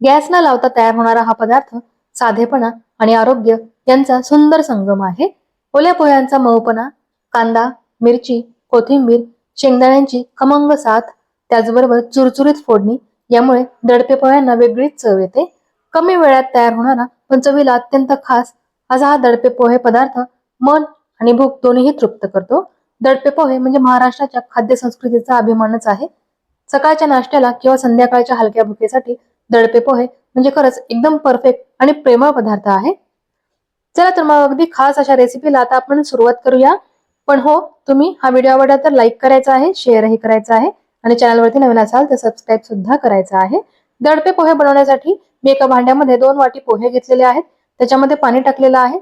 Gas न लावता तयार होणारा हा पदार्थ साधेपणा आणि आरोग्य यांचा सुंदर संगम आहे। ओल्या पोह्यांचा मऊपणा, कांदा, मिरची, कोथिंबीर, शेंगदाण्यांची खमंग साथ, त्याचबरोबर चुरचुरीत फोडणी यामुळे दडपे पोह्यांना वेगळीच चव येते। कमी वेळात तयार होणारा पण चवीला अत्यंत खास असा हा दडपे पोहे पदार्थ मन आणि भूक दोन्हीही तृप्त करतो। दडपे पोहे म्हणजे महाराष्ट्राच्या खाद्य संस्कृतीचा अभिमानच आहे। सकाळच्या नाश्त्याला किंवा संध्याकाळच्या हलक्या भुकेसाठी दडपे पोहे म्हणजे खरंच एकदम परफेक्ट आणि प्रेमळ पदार्थ आहे। चला तर मग अगदी खास अशा रेसिपीला आता आपण सुरुवात करूया। पण हो, तुम्ही हा व्हिडिओ आवडला तर लाईक करायचा आहे, शेअरही करायचा आहे आणि चॅनलवरती नवीन असाल तर सबस्क्राईब सुद्धा करायचं आहे। दडपे पोहे बनवण्यासाठी मी एका भांड्यामध्ये 2 वाटी पोहे घेतलेले आहेत, त्याच्यामध्ये पाणी टाकलेलं आहे।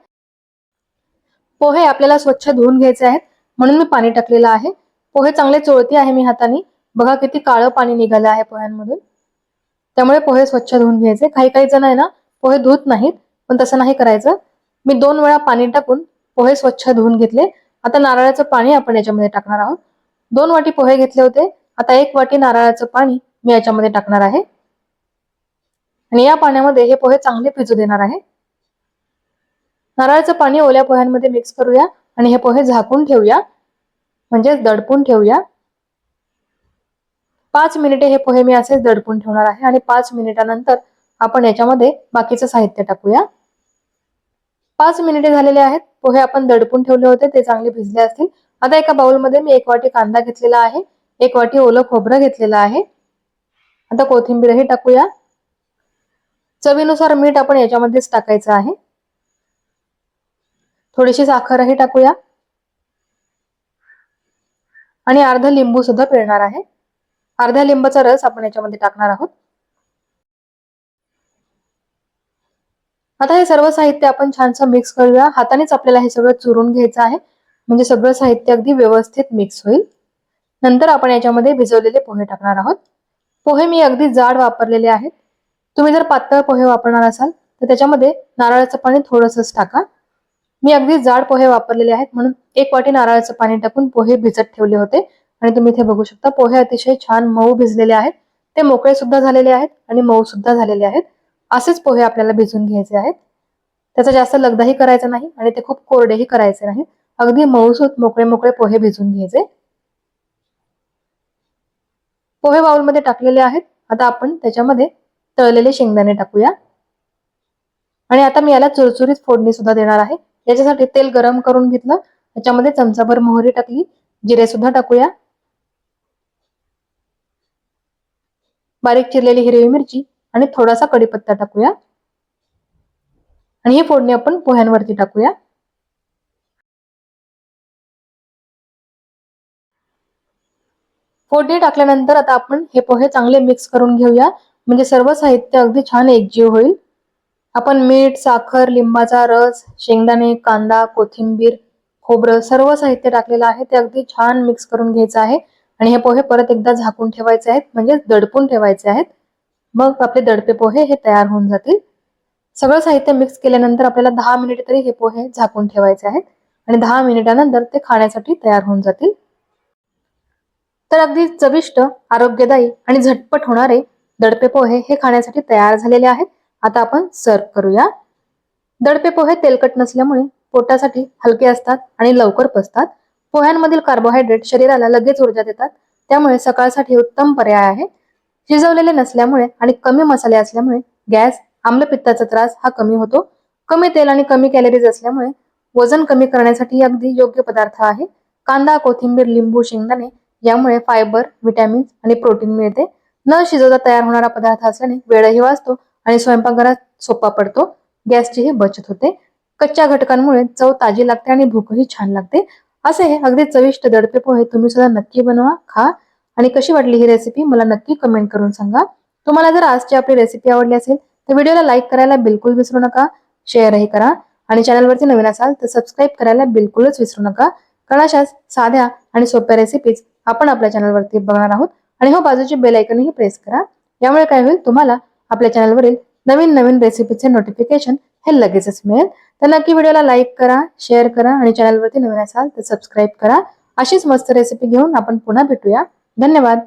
पोहे आपल्याला स्वच्छ धुवून घ्यायचे आहेत म्हणून मी पाणी टाकलेलं आहे। पोहे चांगले चोळते आहे मी हाताने, बघा किती काळं पाणी निघालं आहे पोह्यांमधून। त्यामुळे पोहे स्वच्छ धुवून घ्यायचे। काही काही जण आहे ना पोहे धुत नाहीत, पण तसं नाही करायचं। मी 2 वेळा पाणी टाकून पोहे स्वच्छ धुवून घेतले। आता नारळाचं पाणी आपण याच्यामध्ये टाकणार आहोत। 2 वाटी पोहे घेतले होते, आता 1 वाटी नारळाचं पाणी मी याच्यामध्ये टाकणार आहे आणि या पाण्यामध्ये हे पोहे चांगले भिजू देणार आहे। नारळाचं पाणी ओल्या पोह्यांमध्ये मिक्स करूया आणि हे पोहे झाकून ठेवूया, म्हणजे दडपून ठेवूया। 5 मिनिटे हे पोहे मी असेच दडपून ठेवणार आहे आणि 5 मिनिटानंतर आपण याच्यामध्ये बाकीचं साहित्य टाकूया। 5 मिनिटे झालेले आहेत, पोहे आपण दडपून ठेवले होते ते चांगले भिजले असतील। आता एका बाउलमध्ये मी 1 वाटी कांदा घेतलेला आहे, 1 वाटी ओलं खोबरं घेतलेलं आहे। आता कोथिंबीरही टाकूया। चवीनुसार मीठ आपण याच्यामध्येच टाकायचं आहे। थोडीशी साखरही टाकूया आणि अर्धा लिंबू सुद्धा पिळणार आहे। अर्ध्या लिंबाचा रस आपण याच्यामध्ये टाकणार आहोत। आता हे सर्व साहित्य आपण छानसं मिक्स करूया। हातानेच आपल्याला हे सगळं चुरून घ्यायचं आहे, म्हणजे सगळं साहित्य अगदी व्यवस्थित मिक्स होईल। नंतर आपण याच्यामध्ये भिजवलेले पोहे टाकणार आहोत। पोहे मी अगदी जाड वापरलेले आहेत। तुम्ही जर पातळ पोहे वापरणार असाल तर त्याच्यामध्ये नारळाचं पाणी थोडंसंच टाका। मी अगदी जाड पोहे वापरलेले आहेत म्हणून 1 वाटी नारळाचं पाणी टाकून पोहे भिजत ठेवले होते आणि तुम्ही इथे बघू शकता पोहे अतिशय छान मऊ भिजलेले आहेत। ते मोकळे सुद्धा झालेले आहेत आणि मऊ सुद्धा झालेले आहेत। असेच पोहे आपल्याला भिजून घ्यायचे आहेत। त्याचा जास्त लगदाही करायचा नाही आणि ते खूप कोरडेही करायचे नाही। अगदी मऊसूत मोकळे मोकळे पोहे भिजून घ्यायचे। पोहे बाउलमध्ये टाकलेले आहेत। आता आपण त्याच्यामध्ये तळलेले शेंगदाणे टाकूया आणि आता मी याला चुरचुरीत फोडणी सुद्धा देणार आहे। याच्यासाठी तेल गरम करून घेतलं, त्याच्यामध्ये चमचाभर मोहरी टाकली, जिरे सुद्धा टाकूया, बारीक चिरलेली हिरवी मिरची आणि थोडासा कढीपत्ता टाकूया आणि ही फोडणी आपण पोह्यांवरती टाकूया। फोडणी टाकल्यानंतर आता आपण हे पोहे चांगले मिक्स करून घेऊया, म्हणजे सर्व साहित्य अगदी छान एकजीव होईल। आपण मीठ, साखर, लिंबाचा रस, शेंगदाणे, कांदा, कोथिंबीर, खोबरं सर्व साहित्य टाकलेलं आहे ते अगदी छान मिक्स करून घ्यायचं आहे आणि हे पोहे परत एकदा झाकून ठेवायचे आहेत, म्हणजे दडपून ठेवायचे आहेत। मग आपले दडपे पोहे हे तयार होऊन जातील। सगळं साहित्य मिक्स केल्यानंतर आपल्याला 10 मिनिटे तरी हे पोहे झाकून ठेवायचे आहेत आणि 10 मिनिटानंतर ते खाण्यासाठी तयार होऊन जातील। तर अगदी चविष्ट, आरोग्यदायी आणि झटपट होणारे दडपे पोहे हे खाण्यासाठी तयार झालेले आहेत। आता आपण सर्व करूया। दडपे पोहे तेलकट नसल्यामुळे पोटासाठी हलके असतात आणि लवकर पचतात। पोह्यांमधील कार्बोहायड्रेट शरीराला लगेच ऊर्जा देतात, त्यामुळे सकाळसाठी उत्तम पर्याय आहे। शिजवलेले नसल्यामुळे आणि कमी मसाले असल्यामुळे गॅस, आम्लपित्ताचा त्रास हा कमी होतो। कमी तेल आणि कमी कॅलरीज असल्यामुळे वजन कमी करण्यासाठी अगदी योग्य पदार्थ आहे। कांदा, कोथिंबीर, लिंबू, शेंगदाणे यामुळे फायबर, विटॅमिन्स आणि प्रोटीन मिळते। न शिजवता तयार होणारा पदार्थ असल्याने वेळही वाचतो आणि स्वयंपाकघरात सोपा पडतो। गॅसचीही बचत होते। कच्च्या घटकांमुळे चव ताजी लागते आणि भूकही छान लागते। असे हे अगदी चविष्ट दडपे पोहे तुम्ही सुद्धा नक्की बनवा, खा आणि कशी वाटली ही रेसिपी मला नक्की कमेंट करून सांगा। तुम्हाला जर आजची आपली रेसिपी आवडली असेल तर व्हिडिओला लाईक करायला बिलकुल विसरू नका, शेअरही करा आणि चॅनलवरती नवीन असाल तर सबस्क्राईब करायला बिलकुलच विसरू नका। कारण अशाच साध्या आणि सोप्या रेसिपीज आपण आपल्या चॅनलवरती बघणार आहोत आणि हो बाजूची बेल आयकॉनही प्रेस करा। यामुळे काय होईल, तुम्हाला आपल्या चॅनलवरील नवीन नवीन रेसिपीचे नोटिफिकेशन हे लगेचच मिळेल। तर नक्की व्हिडिओला लाईक करा, शेअर करा आणि चॅनलवरती नवीन असाल तर सबस्क्राईब करा। अशीच मस्त रेसिपी घेऊन आपण पुन्हा भेटूया। धन्यवाद।